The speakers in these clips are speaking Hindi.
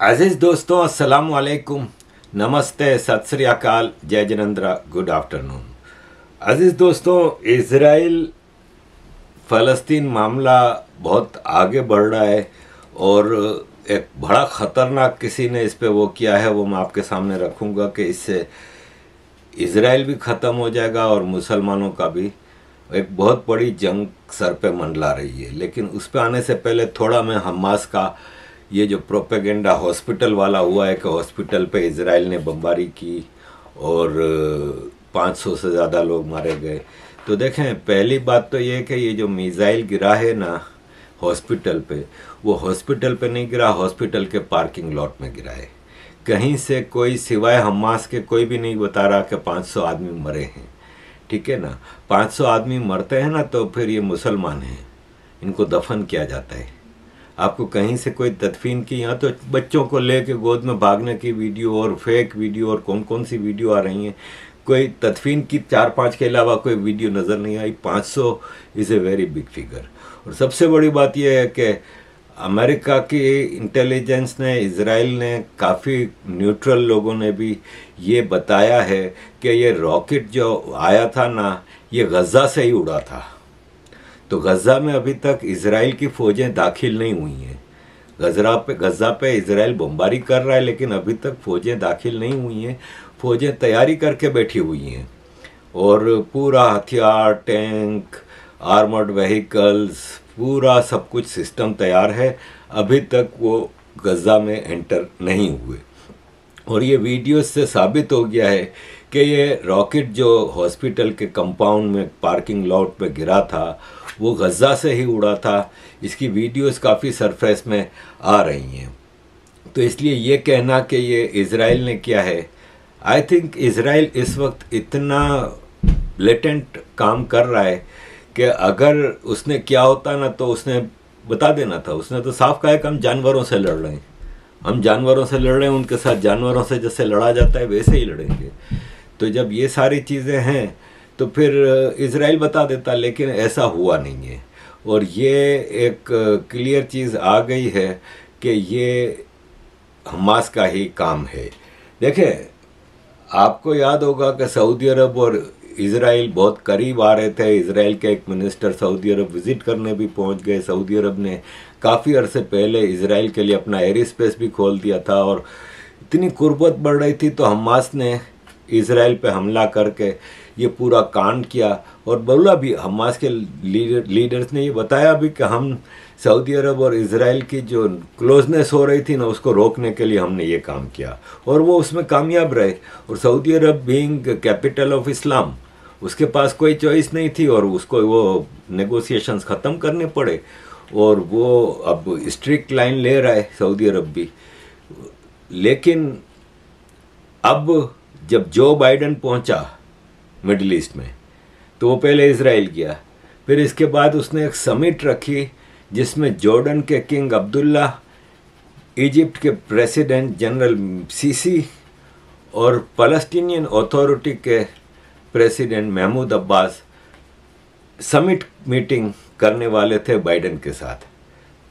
अजीज दोस्तों, अस्सलाम वालेकुम, नमस्ते, सत श्री अकाल, जय जिनेंद्र, गुड आफ्टरनून। अजीज दोस्तों, इज़राइल फ़लस्तीन मामला बहुत आगे बढ़ रहा है और एक बड़ा ख़तरनाक किसी ने इस पे वो किया है, वो मैं आपके सामने रखूँगा कि इससे इज़राइल भी ख़त्म हो जाएगा और मुसलमानों का भी। एक बहुत बड़ी जंग सर पे मंडला रही है। लेकिन उस पे आने से पहले थोड़ा मैं हमास का ये जो प्रोपेगेंडा हॉस्पिटल वाला हुआ है कि हॉस्पिटल पे इज़राइल ने बमबारी की और 500 से ज़्यादा लोग मारे गए। तो देखें, पहली बात तो ये कि ये जो मिसाइल गिरा है ना हॉस्पिटल पे, वो हॉस्पिटल पे नहीं गिरा, हॉस्पिटल के पार्किंग लॉट में गिरा है। कहीं से कोई सिवाय हमास के कोई भी नहीं बता रहा कि 500 आदमी मरे हैं। ठीक है ना, 500 आदमी मरते हैं ना तो फिर ये मुसलमान हैं, इनको दफन किया जाता है। आपको कहीं से कोई तदफीन की, यहाँ तो बच्चों को लेके गोद में भागने की वीडियो और फेक वीडियो और कौन कौन सी वीडियो आ रही हैं। कोई तदफीन की 4-5 के अलावा कोई वीडियो नज़र नहीं आई। 500 is a very big figure. और सबसे बड़ी बात यह है कि अमेरिका की इंटेलिजेंस ने, इज़राइल ने, काफ़ी न्यूट्रल लोगों ने भी ये बताया है कि ये रॉकेट जो आया था ना, ये गज़ा से ही उड़ा था। तो गज़ा में अभी तक इज़राइल की फ़ौजें दाखिल नहीं हुई हैं। गज़ा पे इज़राइल बमबारी कर रहा है, लेकिन अभी तक फ़ौजें दाखिल नहीं हुई हैं। फ़ौजें तैयारी करके बैठी हुई हैं और पूरा हथियार, टैंक, आर्मर्ड व्हीकल्स, पूरा सब कुछ सिस्टम तैयार है। अभी तक वो गज़ा में एंटर नहीं हुए। और ये वीडियो से साबित हो गया है कि ये रॉकेट जो हॉस्पिटल के कंपाउंड में पार्किंग लॉट पे गिरा था, वो गज़ा से ही उड़ा था। इसकी वीडियोस काफ़ी सरफेस में आ रही हैं। तो इसलिए ये कहना कि ये इज़राइल ने किया है, आई थिंक इज़राइल इस वक्त इतना ब्लेटेंट काम कर रहा है कि अगर उसने क्या होता ना तो उसने बता देना था। उसने तो साफ कहा है कि हम जानवरों से लड़ रहे हैं, हम जानवरों से लड़ रहे हैं, उनके साथ जानवरों से जैसे लड़ा जाता है वैसे ही लड़ेंगे। तो जब ये सारी चीज़ें हैं तो फिर इज़राइल बता देता, लेकिन ऐसा हुआ नहीं है। और ये एक क्लियर चीज़ आ गई है कि ये हमास का ही काम है। देखें, आपको याद होगा कि सऊदी अरब और इज़राइल बहुत करीब आ रहे थे। इज़राइल के एक मिनिस्टर सऊदी अरब विज़िट करने भी पहुंच गए। सऊदी अरब ने काफ़ी अरसे पहले इज़राइल के लिए अपना एयर स्पेस भी खोल दिया था और इतनी कुर्बत बढ़ रही थी तो हमास ने इज़राइल पे हमला करके ये पूरा कांड किया। और बोला भी, हमास के लीडर्स ने ये बताया भी कि हम सऊदी अरब और इज़राइल की जो क्लोजनेस हो रही थी ना, उसको रोकने के लिए हमने ये काम किया और वो उसमें कामयाब रहे। और Saudi Arab being capital of Islam, उसके पास कोई चॉइस नहीं थी और उसको वो नेगोशिएशंस ख़त्म करने पड़े और वो अब स्ट्रिक्ट लाइन ले रहा है सऊदी अरब भी। लेकिन अब जब जो बाइडन पहुंचा मिडिल ईस्ट में तो वो पहले इज़राइल गया, फिर इसके बाद उसने एक समिट रखी जिसमें जॉर्डन के किंग अब्दुल्ला, इजिप्ट के प्रेसिडेंट जनरल सीसी और फ़लस्तीनियन अथॉरिटी के president Mahmoud Abbas summit meeting करने वाले थे बाइडन के साथ।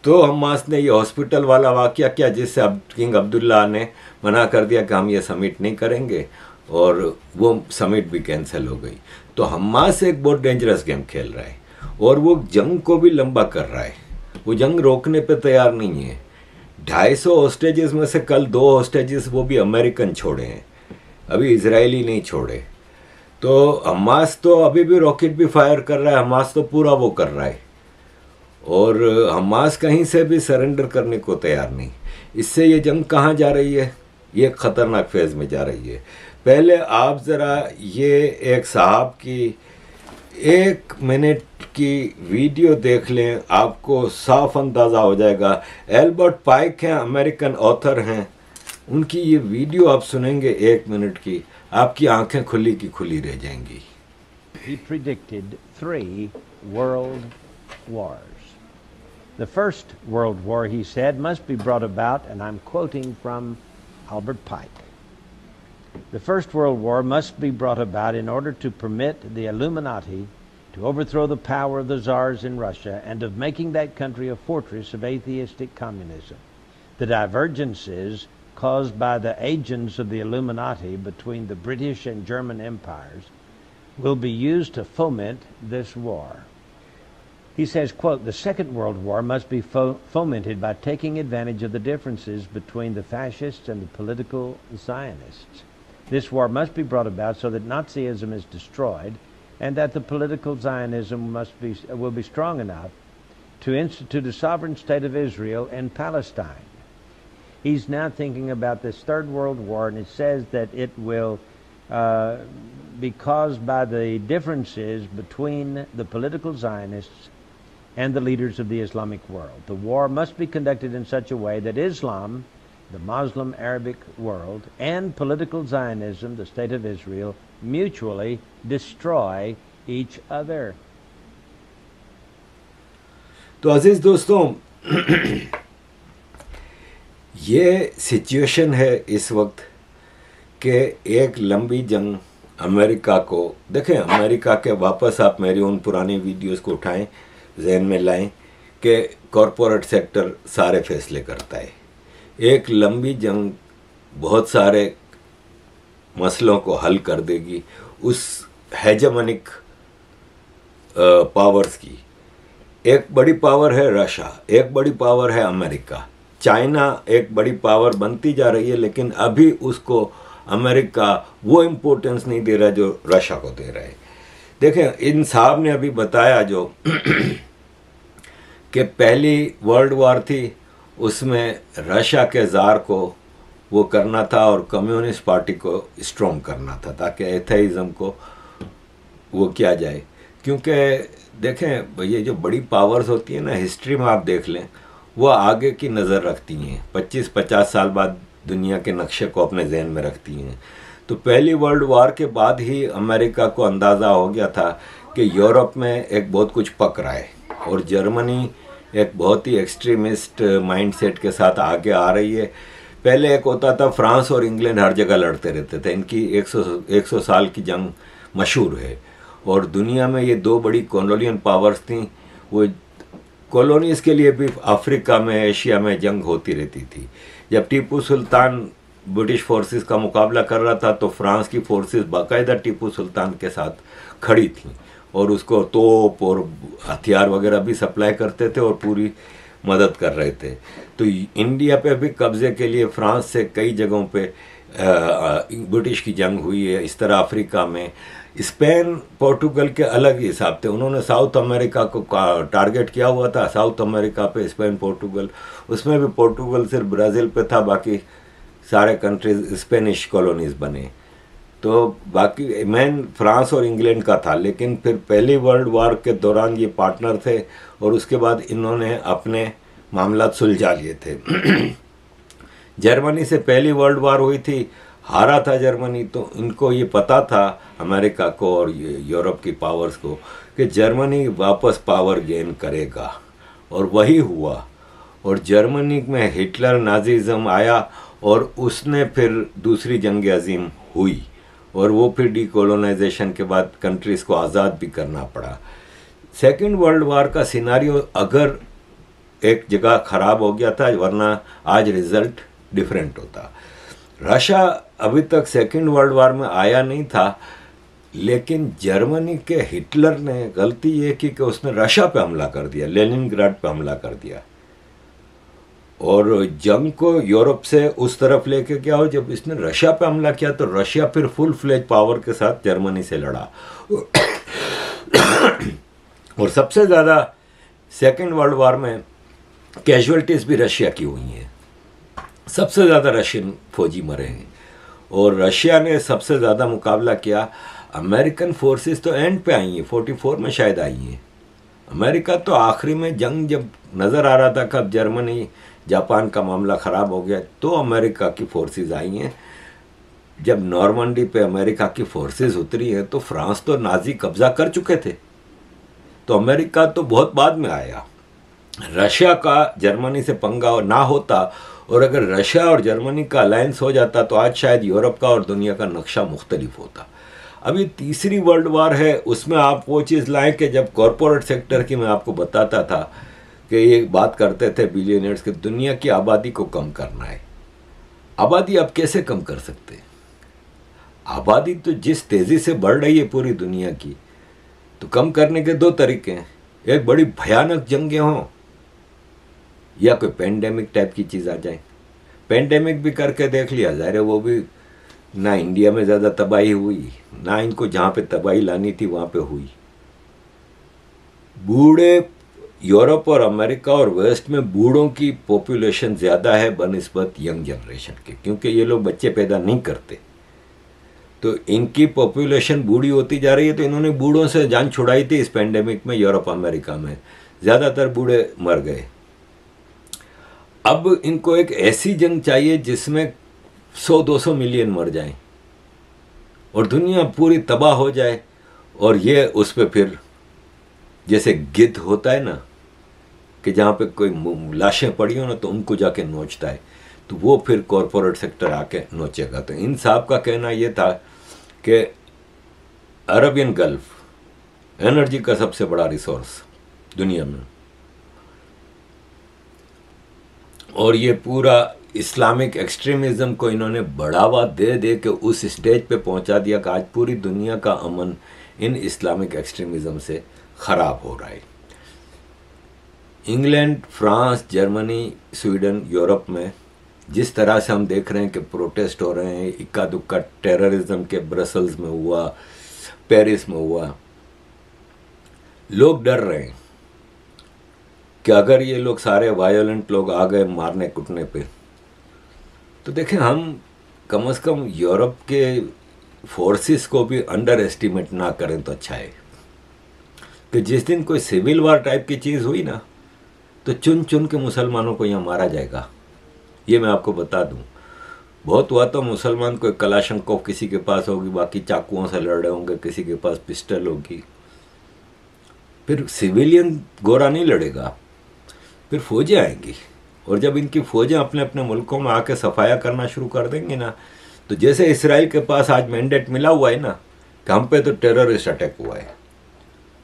तो हमास ने ये हॉस्पिटल वाला वाकया किया जिससे अब किंग अब्दुल्ला ने मना कर दिया कि हम ये समिट नहीं करेंगे और वो समिट भी कैंसिल हो गई। तो हमास एक बहुत डेंजरस गेम खेल रहा है और वो जंग को भी लंबा कर रहा है। वो जंग रोकने पे तैयार नहीं है। 250 हॉस्टेजेस में से कल 2 हॉस्टेजेस वो भी अमेरिकन छोड़े हैं, अभी इजरायली नहीं छोड़े। तो हमास तो अभी भी रॉकेट भी फायर कर रहा है, हमास तो पूरा वो कर रहा है और हमास कहीं से भी सरेंडर करने को तैयार नहीं। इससे ये जंग कहाँ जा रही है? ये ख़तरनाक फेज़ में जा रही है। पहले आप ज़रा ये एक साहब की 1 मिनट की वीडियो देख लें, आपको साफ अंदाज़ा हो जाएगा। एल्बर्ट पाइक हैं, अमेरिकन ऑथर हैं, उनकी ये वीडियो आप सुनेंगे 1 मिनट की, आपकी आंखें खुली की खुली रह जाएंगी। He predicted 3 world wars. The first world war, he said, must be brought about, and I'm quoting from Albert Pike. The First World War must be brought about in order to permit the Illuminati to overthrow the power of the czars in Russia and of making that country a fortress of atheistic communism. The divergences caused by the agents of the Illuminati between the British and German empires will be used to foment this war. He says, quote, the Second World War must be fomented by taking advantage of the differences between the fascists and the political Zionists. This war must be brought about so that Nazism is destroyed and that the political Zionism will be strong enough to institute a sovereign state of Israel and Palestine. He's now thinking about this Third World War, and it says that it will be caused by the differences between the political Zionists and the leaders of the Islamic world. The war must be conducted in such a way that Islam, the Muslim Arabic world, and political Zionism, the state of Israel, mutually destroy each other. तो अजीज दोस्तों, ये सिचुएशन है इस वक्त कि एक लंबी जंग अमेरिका को, देखें अमेरिका के, वापस आप मेरी उन पुरानी वीडियोस को उठाएं, जहन में लाएं कि कॉरपोरेट सेक्टर सारे फैसले करता है। एक लंबी जंग बहुत सारे मसलों को हल कर देगी उस हेजेमनिक पावर्स की। एक बड़ी पावर है रशिया, एक बड़ी पावर है अमेरिका, चाइना एक बड़ी पावर बनती जा रही है, लेकिन अभी उसको अमेरिका वो इम्पोर्टेंस नहीं दे रहा जो रशिया को दे रहा है। देखें, इन साहब ने अभी बताया जो कि पहली वर्ल्ड वॉर थी, उसमें रशिया के जार को वो करना था और कम्युनिस्ट पार्टी को स्ट्रॉन्ग करना था ताकि एथेइज्म को वो किया जाए। क्योंकि देखें, ये जो बड़ी पावर्स होती है ना, हिस्ट्री में आप देख लें, वो आगे की नज़र रखती हैं, 25-50 साल बाद दुनिया के नक्शे को अपने जहन में रखती हैं। तो पहली वर्ल्ड वॉर के बाद ही अमेरिका को अंदाज़ा हो गया था कि यूरोप में एक बहुत कुछ पक रहा है और जर्मनी एक बहुत ही एक्सट्रीमिस्ट माइंडसेट के साथ आगे आ रही है। पहले एक होता था फ्रांस और इंग्लैंड हर जगह लड़ते रहते थे, इनकी 100 साल की जंग मशहूर है। और दुनिया में ये दो बड़ी कॉलोनियल पावर्स थी, वो कॉलोनीज के लिए भी अफ्रीका में, एशिया में जंग होती रहती थी। जब टीपू सुल्तान ब्रिटिश फोर्सेस का मुकाबला कर रहा था तो फ्रांस की फोर्सेस बाकायदा टीपू सुल्तान के साथ खड़ी थी और उसको तोप और हथियार वगैरह भी सप्लाई करते थे और पूरी मदद कर रहे थे। तो इंडिया पे भी कब्जे के लिए फ्रांस से कई जगहों पे ब्रिटिश की जंग हुई है। इस तरह अफ्रीका में स्पेन पोर्टुगल के अलग ही हिसाब थे, उन्होंने साउथ अमेरिका को टारगेट किया हुआ था, साउथ अमेरिका पे स्पेन पोर्टुगल, उसमें भी पोर्टुगल सिर्फ ब्राज़ील पे था, बाकी सारे कंट्रीज स्पेनिश कॉलोनीज बने। तो बाकी मेन फ्रांस और इंग्लैंड का था, लेकिन फिर पहली वर्ल्ड वॉर के दौरान ये पार्टनर थे और उसके बाद इन्होंने अपने मामला सुलझा लिए थे। जर्मनी से पहली वर्ल्ड वॉर हुई थी, हारा था जर्मनी, तो इनको ये पता था अमेरिका को और यूरोप की पावर्स को कि जर्मनी वापस पावर गेन करेगा, और वही हुआ। और जर्मनी में हिटलर नाजीज़म आया और उसने फिर दूसरी जंग अजीम हुई और वो फिर डीकोलोनाइजेशन के बाद कंट्रीज़ को आज़ाद भी करना पड़ा। सेकेंड वर्ल्ड वॉर का सिनारियो अगर एक जगह ख़राब हो गया था, वरना आज रिज़ल्ट डिफरेंट होता। रशिया अभी तक सेकेंड वर्ल्ड वॉर में आया नहीं था, लेकिन जर्मनी के हिटलर ने गलती ये की कि उसने रशिया पे हमला कर दिया, लेनिनग्राड पे हमला कर दिया और जंग को यूरोप से उस तरफ लेके गया। हो जब इसने रशिया पे हमला किया तो रशिया फिर फुल फ्लेज पावर के साथ जर्मनी से लड़ा और सबसे ज़्यादा सेकेंड वर्ल्ड वॉर में कैजुअल्टीज़ भी रशिया की हुई हैं, सबसे ज़्यादा रशियन फौजी मरे हैं और रशिया ने सबसे ज़्यादा मुकाबला किया। अमेरिकन फोर्सेस तो एंड पे आई हैं, 44 में शायद आई हैं। अमेरिका तो आखिरी में जंग जब नज़र आ रहा था कब जर्मनी जापान का मामला ख़राब हो गया तो अमेरिका की फोर्सेस आई हैं। जब नॉर्मंडी पे अमेरिका की फोर्सेस उतरी हैं तो फ्रांस तो नाजी कब्जा कर चुके थे, तो अमेरिका तो बहुत बाद में आया। रशिया का जर्मनी से पंगा ना होता और अगर रशिया और जर्मनी का अलायंस हो जाता तो आज शायद यूरोप का और दुनिया का नक्शा मुख्तलिफ होता। अभी तीसरी वर्ल्ड वॉर है, उसमें आप वो चीज़ लाएं कि जब कॉरपोरेट सेक्टर की मैं आपको बताता था कि ये बात करते थे बिलियनर्स कि दुनिया की आबादी को कम करना है। आबादी आप कैसे कम कर सकते हैं? आबादी तो जिस तेजी से बढ़ रही है पूरी दुनिया की, तो कम करने के दो तरीके हैं। एक बड़ी भयानक जंगें हों या कोई पेंडेमिक टाइप की चीज आ जाए। पेंडेमिक भी करके देख लिया, ज़ाहिर है वो भी ना इंडिया में ज़्यादा तबाही हुई, ना इनको जहाँ पे तबाही लानी थी वहाँ पे हुई। बूढ़े यूरोप और अमेरिका और वेस्ट में बूढ़ों की पॉपुलेशन ज़्यादा है बनिस्बत यंग जनरेशन के, क्योंकि ये लोग बच्चे पैदा नहीं करते, तो इनकी पॉपुलेशन बूढ़ी होती जा रही है। तो इन्होंने बूढ़ों से जान छुड़ाई थी इस पेंडेमिक में। यूरोप अमेरिका में ज़्यादातर बूढ़े मर गए। अब इनको एक ऐसी जंग चाहिए जिसमें 100-200 मिलियन मर जाएं और दुनिया पूरी तबाह हो जाए, और ये उस पर फिर जैसे गिद्ध होता है ना कि जहाँ पे कोई लाशें पड़ी हो ना तो उनको जाके नोचता है, तो वो फिर कॉरपोरेट सेक्टर आके नोचेगा। तो इन साहब का कहना ये था कि अरबियन गल्फ एनर्जी का सबसे बड़ा रिसोर्स दुनिया में, और ये पूरा इस्लामिक एक्सट्रीमिज्म को इन्होंने बढ़ावा दे दे के उस स्टेज पे पहुंचा दिया कि आज पूरी दुनिया का अमन इन इस्लामिक एक्सट्रीमिज्म से ख़राब हो रहा है। England, France, Germany, Sweden, Europe में जिस तरह से हम देख रहे हैं कि प्रोटेस्ट हो रहे हैं, इक्का दुक्का टेररिज्म के ब्रसल्स में हुआ, पेरिस में हुआ, लोग डर रहे हैं कि अगर ये लोग सारे वायलेंट लोग आ गए मारने कुटने पे, तो देखें हम कम से कम यूरोप के फोर्सेस को भी अंडर एस्टिमेट ना करें तो अच्छा है। कि जिस दिन कोई सिविल वार टाइप की चीज़ हुई ना, तो चुन चुन के मुसलमानों को यहाँ मारा जाएगा। ये मैं आपको बता दूं, बहुत हुआ तो मुसलमान कोई कलाशंकोव किसी के पास होगी, बाकी चाकुओं से लड़ रहे होंगे, किसी के पास पिस्टल होगी, फिर सिविलियन गोरा नहीं लड़ेगा, फिर फौजें आएंगी। और जब इनकी फौजें अपने अपने मुल्कों में आके सफाया करना शुरू कर देंगी ना, तो जैसे इसराइल के पास आज मैंडेट मिला हुआ है ना कि हम पे तो टेररिस्ट अटैक हुआ है,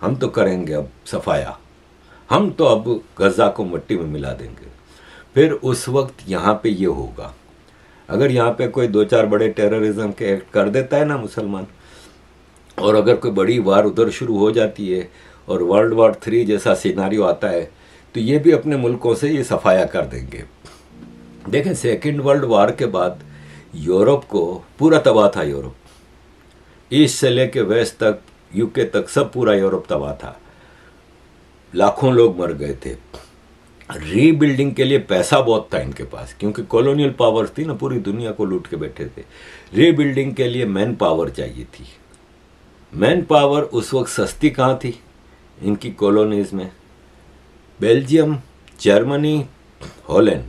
हम तो करेंगे अब सफाया, हम तो अब गजा को मिट्टी में मिला देंगे, फिर उस वक्त यहाँ पे ये होगा। अगर यहाँ पे कोई 2-4 बड़े टेररिज्म के एक्ट कर देता है ना मुसलमान, और अगर कोई बड़ी वार उधर शुरू हो जाती है और वर्ल्ड वॉर 3 जैसा सिनारियो आता है, तो ये भी अपने मुल्कों से ये सफाया कर देंगे। देखें, सेकेंड वर्ल्ड वॉर के बाद यूरोप को पूरा तबाह था। यूरोप ईस्ट से लेके वेस्ट तक, यूके तक, सब पूरा यूरोप तबाह था। लाखों लोग मर गए थे। रीबिल्डिंग के लिए पैसा बहुत था इनके पास, क्योंकि कॉलोनियल पावर्स थी ना, पूरी दुनिया को लूट के बैठे थे। रीबिल्डिंग के लिए मैन पावर चाहिए थी। मैन पावर उस वक्त सस्ती कहाँ थी इनकी कॉलोनीज में? बेल्जियम, जर्मनी, हॉलैंड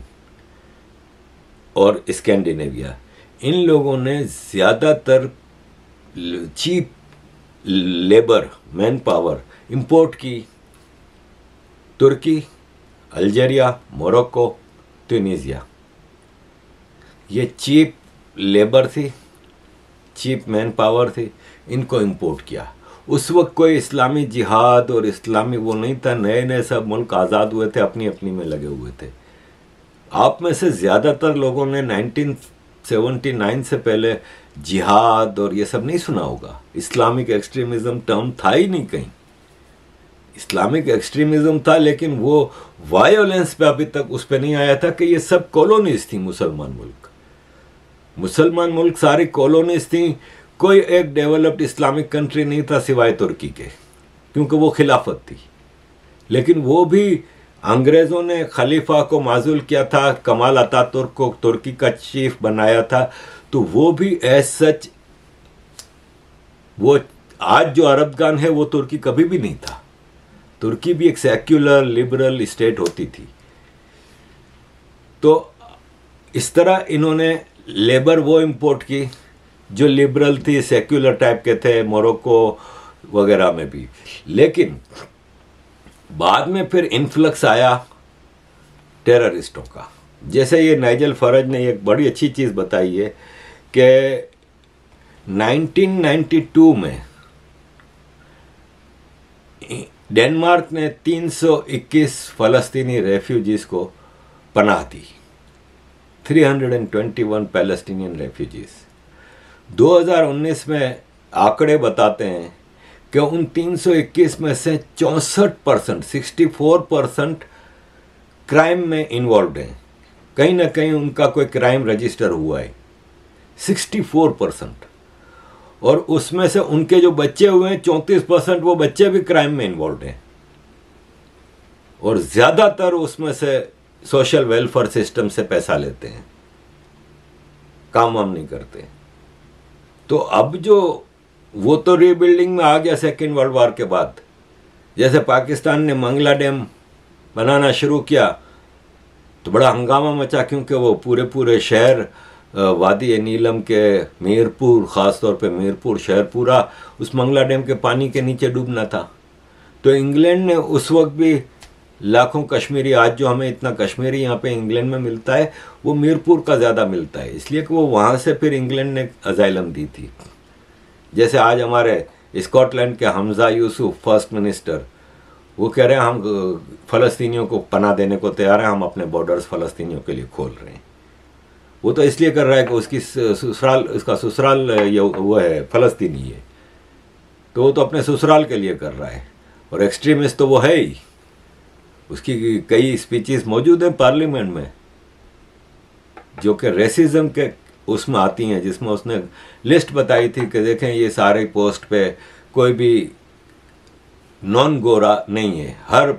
और स्कैंडिनेविया, इन लोगों ने ज़्यादातर cheap labour, man power import की। तुर्की, अल्जीरिया, मोरक्को, ट्यूनीसिया, ये चीप लेबर थी, चीप मैन पावर थी, इनको इंपोर्ट किया। उस वक्त कोई इस्लामी जिहाद और इस्लामी वो नहीं था, नए नए सब मुल्क आज़ाद हुए थे, अपनी अपनी में लगे हुए थे। आप में से ज़्यादातर लोगों ने 1979 से पहले जिहाद और ये सब नहीं सुना होगा। इस्लामिक एक्सट्रीमिज़म टर्म था ही नहीं कहीं। इस्लामिक एक्सट्रीमिज़म था, लेकिन वो वायोलेंस पे अभी तक उस पर नहीं आया था कि ये सब कॉलोनीज थी। मुसलमान मुल्क सारी कॉलोनीज थी। कोई एक डेवलप्ड इस्लामिक कंट्री नहीं था सिवाय तुर्की के, क्योंकि वो खिलाफत थी। लेकिन वो भी अंग्रेज़ों ने खलीफा को माजूल किया था, कमाल अतातुर्क को तुर्की का चीफ बनाया था, तो वो भी एज सच, वो आज जो अरबगान है वो तुर्की कभी भी नहीं था। तुर्की भी एक सेक्युलर लिबरल स्टेट होती थी। तो इस तरह इन्होंने लेबर वो इंपोर्ट की जो लिबरल थी, सेक्युलर टाइप के थे, मोरक्को वगैरह में भी। लेकिन बाद में फिर इन्फ्लक्स आया टेररिस्टों का। जैसे ये नाइजल फरज ने एक बड़ी अच्छी चीज़ बताई है कि 1992 में डेनमार्क ने 321 फ़लस्तीनी रेफ्यूजीज को पनाह दी, 321 पैलेस्टीनियन रेफ्यूजीज। 2019 में आंकड़े बताते हैं कि उन 321 में से 64%, 64% क्राइम में इन्वॉल्व हैं, कहीं ना कहीं उनका कोई क्राइम रजिस्टर हुआ है, 64%। और उसमें से उनके जो बच्चे हुए हैं 34% वो बच्चे भी क्राइम में इन्वॉल्व हैं, और ज़्यादातर उसमें से सोशल वेलफेयर सिस्टम से पैसा लेते हैं, काम वाम नहीं करते। तो अब जो वो तो रीबिल्डिंग में आ गया सेकेंड वर्ल्ड वॉर के बाद। जैसे पाकिस्तान ने मंगला डैम बनाना शुरू किया तो बड़ा हंगामा मचा, क्योंकि वो पूरे शहर वादी नीलम के मीरपुर, ख़ास तौर पे मीरपुर शहर पूरा उस मंगला डैम के पानी के नीचे डूबना था। तो इंग्लैंड ने उस वक्त भी लाखों कश्मीरी, आज जो हमें इतना कश्मीरी यहाँ पे इंग्लैंड में मिलता है वो मीरपुर का ज़्यादा मिलता है, इसलिए कि वो वहाँ से फिर इंग्लैंड ने अजाइलम दी थी। जैसे आज हमारे स्कॉटलैंड के हमजा यूसुफ फर्स्ट मिनिस्टर, वो कह रहे हैं हम फ़लस्तीनियों को पनाह देने को तैयार हैं, हम अपने बॉर्डर्स फ़लस्तीनियों के लिए खोल रहे हैं। वो तो इसलिए कर रहा है कि उसकी ससुराल, उसका ससुराल वो है फ़लस्तीनी है, तो वो तो अपने ससुराल के लिए कर रहा है। और एक्सट्रीमिस्ट तो वो है ही, उसकी कई स्पीचेस मौजूद हैं पार्लियामेंट में जो कि रेसिज्म के उसमें आती हैं, जिसमें उसने लिस्ट बताई थी कि देखें ये सारे पोस्ट पे कोई भी नॉन गोरा नहीं है। हर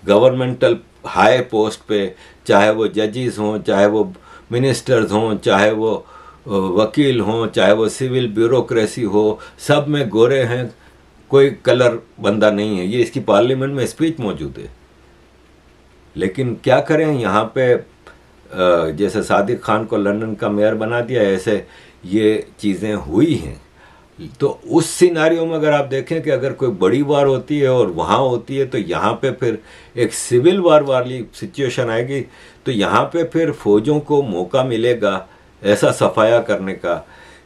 गवर्नमेंटल हाई पोस्ट पे, चाहे वो जजेस हों, चाहे वो मिनिस्टर्स हों, चाहे वो वकील हों, चाहे वो सिविल ब्यूरोक्रेसी हो, सब में गोरे हैं, कोई कलर बंदा नहीं है। ये इसकी पार्लियामेंट में स्पीच मौजूद है। लेकिन क्या करें, यहाँ पे जैसे सादिक खान को लंदन का मेयर बना दिया, ऐसे ये चीज़ें हुई हैं। तो उस सिनारियो में अगर आप देखें कि अगर कोई बड़ी वार होती है और वहाँ होती है, तो यहाँ पे फिर एक सिविल वार वाली सिचुएशन आएगी, तो यहाँ पे फिर फौजों को मौका मिलेगा ऐसा सफाया करने का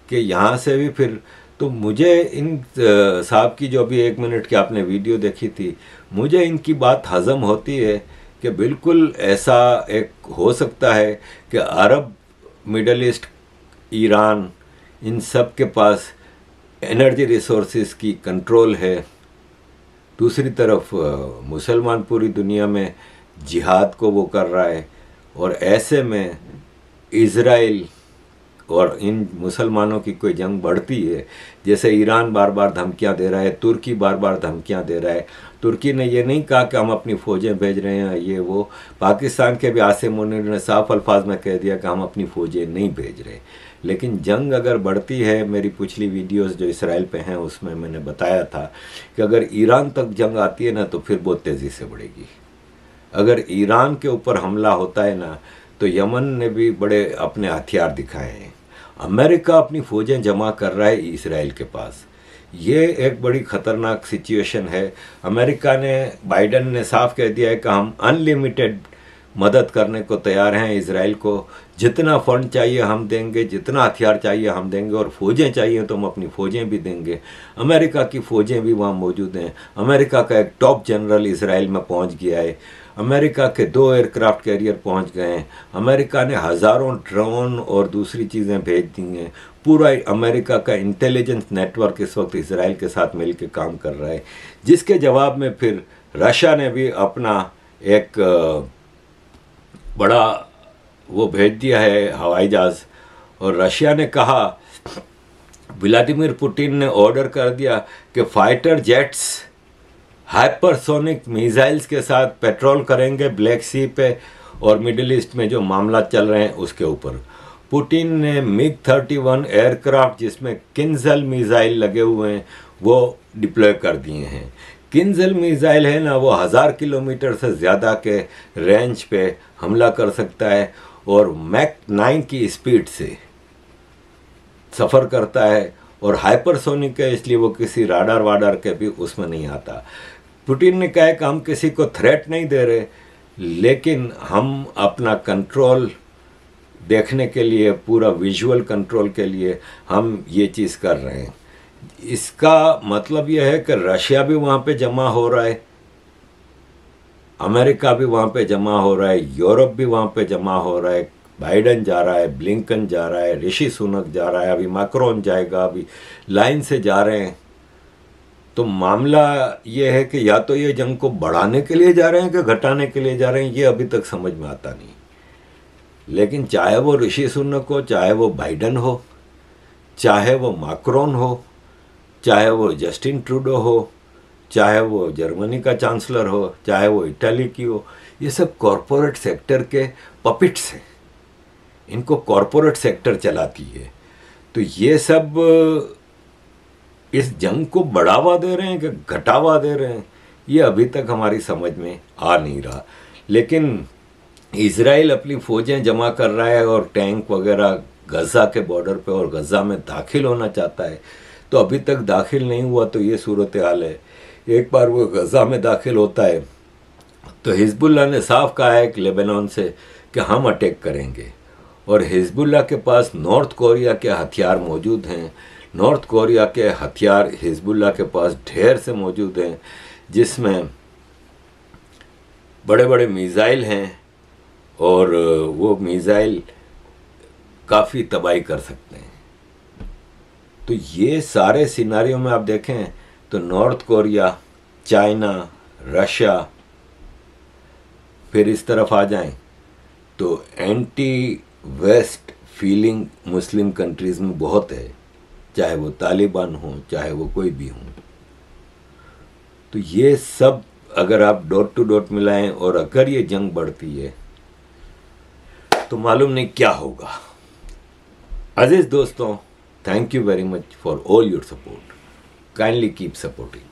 कि यहाँ से भी फिर। तो मुझे इन साहब की जो अभी 1 मिनट की आपने वीडियो देखी थी, मुझे इनकी बात हजम होती है कि बिल्कुल ऐसा एक हो सकता है कि अरब, मिडल ईस्ट, ईरान, इन सब के पास एनर्जी रिसोर्सेज की कंट्रोल है। दूसरी तरफ मुसलमान पूरी दुनिया में जिहाद को वो कर रहा है, और ऐसे में इज़राइल और इन मुसलमानों की कोई जंग बढ़ती है। जैसे ईरान बार बार धमकियां दे रहा है, तुर्की बार बार धमकियां दे रहा है। तुर्की ने ये नहीं कहा कि हम अपनी फ़ौजें भेज रहे हैं, ये वो। पाकिस्तान के भी आसिम मुनीर ने साफ अल्फाज में कह दिया कि हम अपनी फ़ौजें नहीं भेज रहे। लेकिन जंग अगर बढ़ती है, मेरी पिछली वीडियोस जो इसराइल पे हैं उसमें मैंने बताया था कि अगर ईरान तक जंग आती है ना, तो फिर बहुत तेज़ी से बढ़ेगी। अगर ईरान के ऊपर हमला होता है ना, तो यमन ने भी बड़े अपने हथियार दिखाए हैं। अमेरिका अपनी फ़ौजें जमा कर रहा है इसराइल के पास। ये एक बड़ी ख़तरनाक सिचुएशन है। अमेरिका ने, बाइडन ने साफ कह दिया है कि हम अनलिमिटेड मदद करने को तैयार हैं इसराइल को। जितना फंड चाहिए हम देंगे, जितना हथियार चाहिए हम देंगे, और फ़ौजें चाहिए तो हम अपनी फ़ौजें भी देंगे। अमेरिका की फ़ौजें भी वहाँ मौजूद हैं। अमेरिका का एक टॉप जनरल इसराइल में पहुँच गया है। अमेरिका के 2 एयरक्राफ्ट कैरियर पहुँच गए हैं। अमेरिका ने हज़ारों ड्रोन और दूसरी चीज़ें भेज दी हैं। पूरा अमेरिका का इंटेलिजेंस नेटवर्क इस वक्त इसराइल के साथ मिलकर काम कर रहा है, जिसके जवाब में फिर रशिया ने भी अपना एक बड़ा वो भेज दिया है हवाई जहाज़। और रशिया ने कहा, व्लादिमीर पुतिन ने ऑर्डर कर दिया कि फाइटर जेट्स हाइपरसोनिक मिसाइल्स के साथ पेट्रोल करेंगे ब्लैक सी पे और मिडिल ईस्ट में जो मामला चल रहे हैं उसके ऊपर। पुतिन ने MiG-31 एयरक्राफ्ट जिसमें किंजल मिसाइल लगे हुए हैं वो डिप्लॉय कर दिए हैं। किंजल मिसाइल है ना, वो 1000 किलोमीटर से ज़्यादा के रेंज पे हमला कर सकता है और मैक 9 की स्पीड से सफ़र करता है, और हाइपरसोनिक है, इसलिए वो किसी राडार वाडार के भी उसमें नहीं आता। पुतिन ने कहा कि हम किसी को थ्रेट नहीं दे रहे, लेकिन हम अपना कंट्रोल देखने के लिए, पूरा विजुअल कंट्रोल के लिए हम ये चीज़ कर रहे हैं। इसका मतलब यह है कि रशिया भी वहाँ पे जमा हो रहा है, अमेरिका भी वहाँ पे जमा हो रहा है, यूरोप भी वहाँ पे जमा हो रहा है, बाइडन जा रहा है, ब्लिंकन जा रहा है, ऋषि सुनक जा रहा है, अभी मैक्रोन जाएगा, अभी लाइन से जा रहे हैं। तो मामला ये है कि या तो ये जंग को बढ़ाने के लिए जा रहे हैं कि घटाने के लिए जा रहे हैं, ये अभी तक समझ में आता नहीं। लेकिन चाहे वो ऋषि सुनक हो, चाहे वो बाइडन हो, चाहे वो मैक्रोन हो, चाहे वो जस्टिन ट्रूडो हो, चाहे वो जर्मनी का चांसलर हो, चाहे वो इटली की हो, ये सब कॉरपोरेट सेक्टर के पपिट्स हैं। इनको कॉरपोरेट सेक्टर चलाती है। तो ये सब इस जंग को बढ़ावा दे रहे हैं कि घटावा दे रहे हैं, ये अभी तक हमारी समझ में आ नहीं रहा। लेकिन इजराइल अपनी फौजें जमा कर रहा है और टैंक वगैरह गजा के बॉर्डर पे और गजा में दाखिल होना चाहता है, तो अभी तक दाखिल नहीं हुआ। तो ये सूरत हाल है। एक बार वो गजा में दाखिल होता है तो हिजबुल्लाह ने साफ कहा है कि लेबनान से कि हम अटैक करेंगे, और हिजबुल्लाह के पास नॉर्थ कोरिया के हथियार मौजूद हैं। नॉर्थ कोरिया के हथियार हिजबुल्लाह के पास ढेर से मौजूद हैं, जिसमें बड़े बड़े मिसाइल हैं और वो मिसाइल काफ़ी तबाही कर सकते हैं। तो ये सारे सिनारियों में आप देखें तो नॉर्थ कोरिया, चाइना, रशिया, फिर इस तरफ आ जाएं तो एंटी वेस्ट फीलिंग मुस्लिम कंट्रीज़ में बहुत है, चाहे वो तालिबान हो, चाहे वो कोई भी हो। तो ये सब अगर आप डॉट टू डॉट मिलाएं और अगर ये जंग बढ़ती है तो मालूम नहीं क्या होगा। अजीज दोस्तों, thank you very much for all your support. Kindly keep supporting.